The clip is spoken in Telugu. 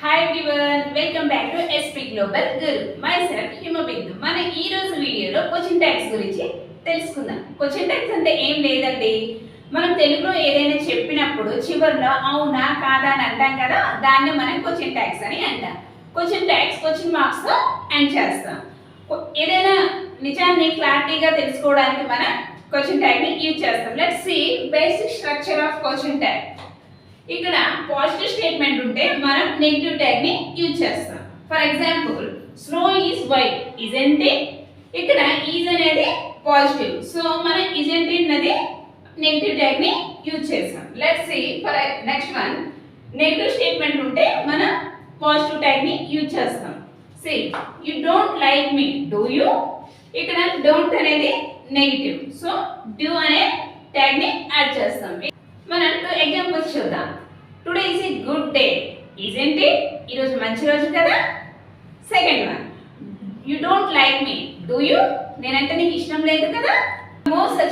Hi everyone, welcome back to SP Global Guru. Myself Himabindu. మన ఈ రోజు వీడియోలో క్వశ్చన్ ట్యాగ్స్ గురించి తెలుసుకుందాం. క్వశ్చన్ ట్యాగ్స్ అంటే ఏం లేదండి. మనం తెలుగులో ఏదైనా చెప్పినప్పుడు చివర్లో అవునా కాదా అని అంటాం కదా, దాన్ని మనం క్వశ్చన్ ట్యాగ్స్ అని అంటాం. క్వశ్చన్ ట్యాగ్స్ క్వశ్చన్ మార్క్స్ తో ఎండ్ చేస్తాం. ఏదైనా నిజాన్ని క్లారిటీగా తెలుసుకోవడానికి మనం క్వశ్చన్ ట్యాగ్ ని యూజ్ చేస్తాం. Let's see basic structure of question tag. ఇక్కడ పాజిటివ్ స్టేట్మెంట్ ఉంటే మనం నెగటివ్ ట్యాగ్ ని యూజ్ చేస్తాం. For example snow is white, isn't it. ఇక్కడ ఈజ్ అనేది పాజిటివ్, సో మనం ఇజంట్ ఇట్ అనేది నెగటివ్ ట్యాగ్ ని యూజ్ చేస్తాం. Let's see for next one. Negative statement ఉంటే మనం పాజిటివ్ ట్యాగ్ ని యూజ్ చేస్తాం. See you don't like me, do you. ఇక్కడ డోంట్ అనేది నెగటివ్, సో డూ అనే ట్యాగ్ ని యాడ్ చేస్తాం. మనం 2 ఎగ్జాంపుల్స్ చూద్దాం. Today is a good day, isn't it. ఈరోజు మంచి రోజు కదా. Second one, you don't like me, do you. నేనంటే నీకు ఇష్టం లేదు కదా. మోస్ట్